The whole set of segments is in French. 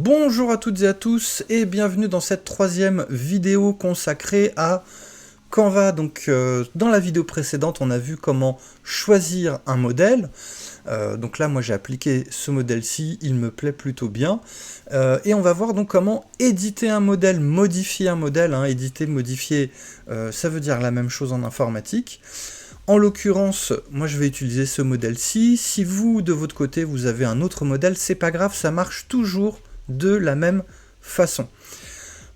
Bonjour à toutes et à tous et bienvenue dans cette troisième vidéo consacrée à Canva. Donc dans la vidéo précédente on a vu comment choisir un modèle. Donc là moi j'ai appliqué ce modèle-ci, il me plaît plutôt bien. Et on va voir donc comment éditer un modèle, modifier un modèle. Éditer, modifier, ça veut dire la même chose en informatique. En l'occurrence, moi je vais utiliser ce modèle-ci. Si vous, de votre côté, vous avez un autre modèle, c'est pas grave, ça marche toujours de la même façon.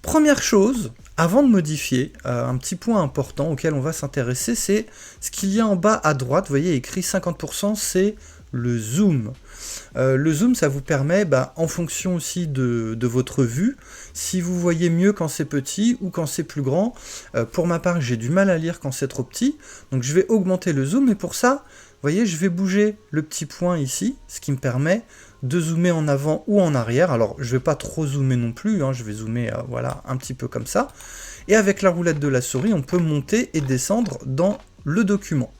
Première chose, avant de modifier, un petit point important auquel on va s'intéresser, c'est ce qu'il y a en bas à droite. Vous voyez écrit 50%, c'est le zoom. Le zoom, ça vous permet, en fonction aussi de votre vue, si vous voyez mieux quand c'est petit ou quand c'est plus grand. Pour ma part, j'ai du mal à lire quand c'est trop petit, donc je vais augmenter le zoom, et pour ça, vous voyez, je vais bouger le petit point ici, ce qui me permet de zoomer en avant ou en arrière. Alors, je ne vais pas trop zoomer non plus, je vais zoomer voilà, un petit peu comme ça. Et avec la roulette de la souris, on peut monter et descendre dans le document.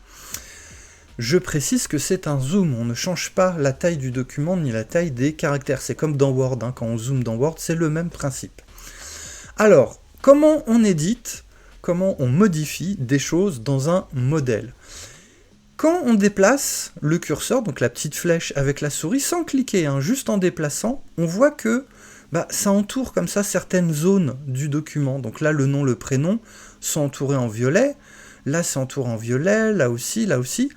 Je précise que c'est un zoom, on ne change pas la taille du document ni la taille des caractères. C'est comme dans Word, quand on zoome dans Word, c'est le même principe. Alors, comment on édite, comment on modifie des choses dans un modèle? Quand on déplace le curseur, donc la petite flèche avec la souris, sans cliquer, juste en déplaçant, on voit que ça entoure comme ça certaines zones du document. Donc là, le nom, le prénom sont entourés en violet. Là, c'est entouré en violet, là aussi, là aussi.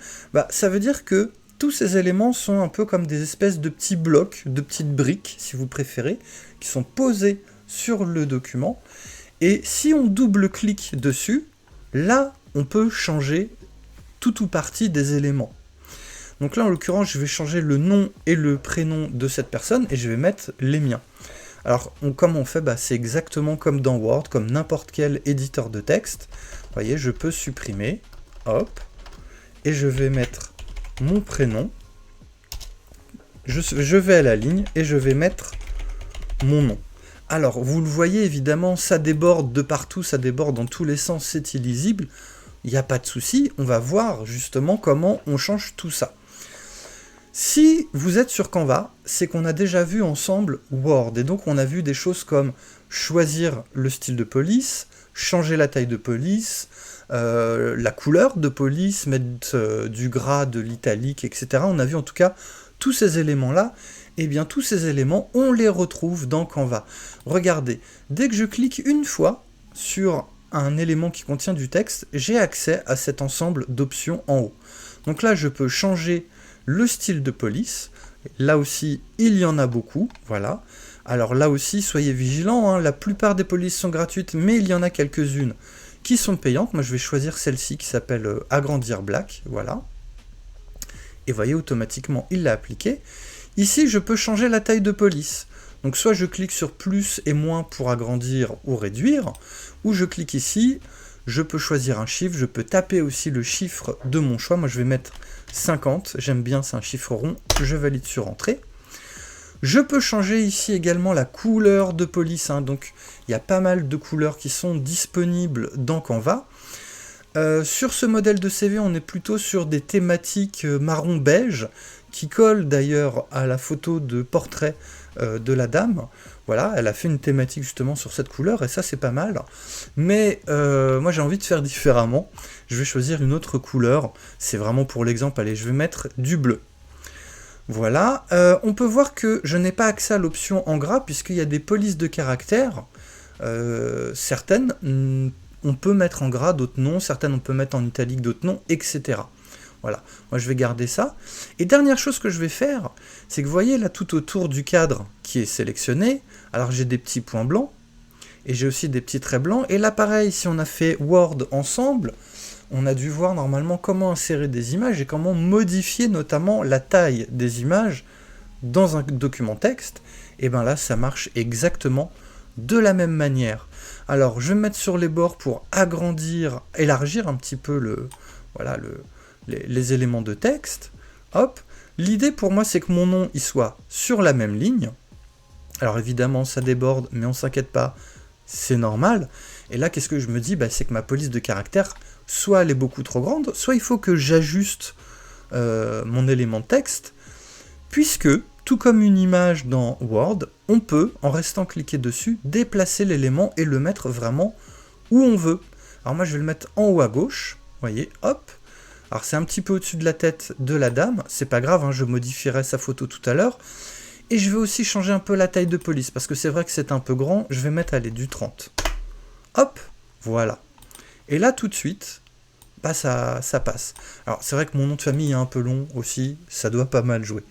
Ça veut dire que tous ces éléments sont un peu comme des espèces de petits blocs, de petites briques, si vous préférez, qui sont posés sur le document. Et si on double-clique dessus, là, on peut changer tout ou partie des éléments. Donc là, en l'occurrence, je vais changer le nom et le prénom de cette personne, et je vais mettre les miens. Alors, comment on fait? C'est exactement comme dans Word, comme n'importe quel éditeur de texte. Vous voyez, je peux supprimer, hop, et je vais mettre mon prénom. Je vais à la ligne, et je vais mettre mon nom. Alors, vous le voyez, évidemment, ça déborde de partout, ça déborde dans tous les sens, c'est illisible. Il n'y a pas de souci, on va voir justement comment on change tout ça. Si vous êtes sur Canva, c'est qu'on a déjà vu ensemble Word, et donc on a vu des choses comme choisir le style de police, changer la taille de police, la couleur de police, mettre du gras, de l'italique, etc. On a vu en tout cas tous ces éléments-là, et bien tous ces éléments, on les retrouve dans Canva. Regardez, dès que je clique une fois sur un élément qui contient du texte, j'ai accès à cet ensemble d'options en haut. Donc là, je peux changer le style de police. Là aussi, il y en a beaucoup, voilà. Alors là aussi, soyez vigilants, la plupart des polices sont gratuites, mais il y en a quelques-unes qui sont payantes. Moi, je vais choisir celle-ci qui s'appelle Agrandir Black, voilà. Et voyez, automatiquement, il l'a appliqué. Ici, je peux changer la taille de police. Donc soit je clique sur plus et moins pour agrandir ou réduire, ou je clique ici, je peux choisir un chiffre, je peux taper aussi le chiffre de mon choix. Moi je vais mettre 50, j'aime bien, c'est un chiffre rond, je valide sur entrée. Je peux changer ici également la couleur de police, donc il y a pas mal de couleurs qui sont disponibles dans Canva. Sur ce modèle de CV, on est plutôt sur des thématiques marron-beige, qui collent d'ailleurs à la photo de portrait de la dame. Voilà, elle a fait une thématique justement sur cette couleur, et ça c'est pas mal. Mais moi j'ai envie de faire différemment. Je vais choisir une autre couleur. C'est vraiment pour l'exemple, allez, je vais mettre du bleu. Voilà, on peut voir que je n'ai pas accès à l'option en gras, puisqu'il y a des polices de caractères. Certaines, on peut mettre en gras, d'autres non. Certaines, on peut mettre en italique, d'autres non, etc. Voilà, moi je vais garder ça. Et dernière chose que je vais faire, c'est que vous voyez là tout autour du cadre qui est sélectionné, alors j'ai des petits points blancs, et j'ai aussi des petits traits blancs, et là pareil, si on a fait Word ensemble, on a dû voir normalement comment insérer des images et comment modifier notamment la taille des images dans un document texte, et bien là ça marche exactement de la même manière. Alors je vais me mettre sur les bords pour agrandir, élargir un petit peu les éléments de texte. Hop, l'idée pour moi c'est que mon nom il soit sur la même ligne. Alors évidemment ça déborde, mais on s'inquiète pas, c'est normal. Et là qu'est-ce que je me dis? C'est que ma police de caractère, soit elle est beaucoup trop grande, soit il faut que j'ajuste mon élément de texte, puisque Tout comme une image dans Word, on peut, en restant cliqué dessus, déplacer l'élément et le mettre vraiment où on veut. Alors moi je vais le mettre en haut à gauche, vous voyez, hop. Alors c'est un petit peu au-dessus de la tête de la dame, c'est pas grave, hein, je modifierai sa photo tout à l'heure. Et je vais aussi changer un peu la taille de police, parce que c'est vrai que c'est un peu grand, je vais mettre, allez, du 30. Hop, voilà. Et là tout de suite, bah ça passe. Alors c'est vrai que mon nom de famille est un peu long aussi, ça doit pas mal jouer.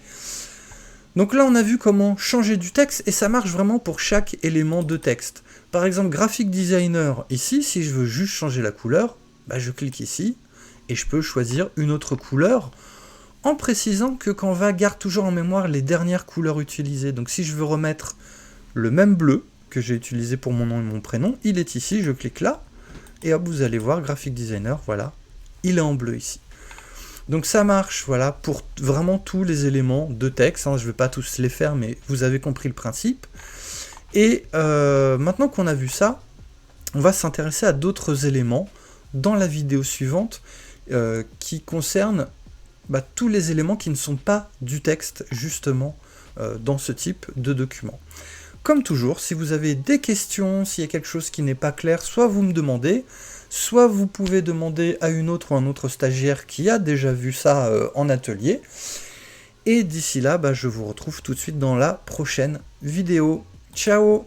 Donc là on a vu comment changer du texte, et ça marche vraiment pour chaque élément de texte. Par exemple, Graphic Designer, ici, si je veux juste changer la couleur, bah je clique ici, et je peux choisir une autre couleur, en précisant que Canva garde toujours en mémoire les dernières couleurs utilisées. Donc si je veux remettre le même bleu que j'ai utilisé pour mon nom et mon prénom, il est ici, je clique là, et hop, vous allez voir, Graphic Designer, voilà, il est en bleu ici. Donc ça marche, voilà, pour vraiment tous les éléments de texte, hein, je ne vais pas tous les faire, mais vous avez compris le principe. Et maintenant qu'on a vu ça, on va s'intéresser à d'autres éléments dans la vidéo suivante, qui concernent tous les éléments qui ne sont pas du texte, justement, dans ce type de document. Comme toujours, si vous avez des questions, s'il y a quelque chose qui n'est pas clair, soit vous me demandez, soit vous pouvez demander à une autre ou un autre stagiaire qui a déjà vu ça en atelier. Et d'ici là, je vous retrouve tout de suite dans la prochaine vidéo. Ciao!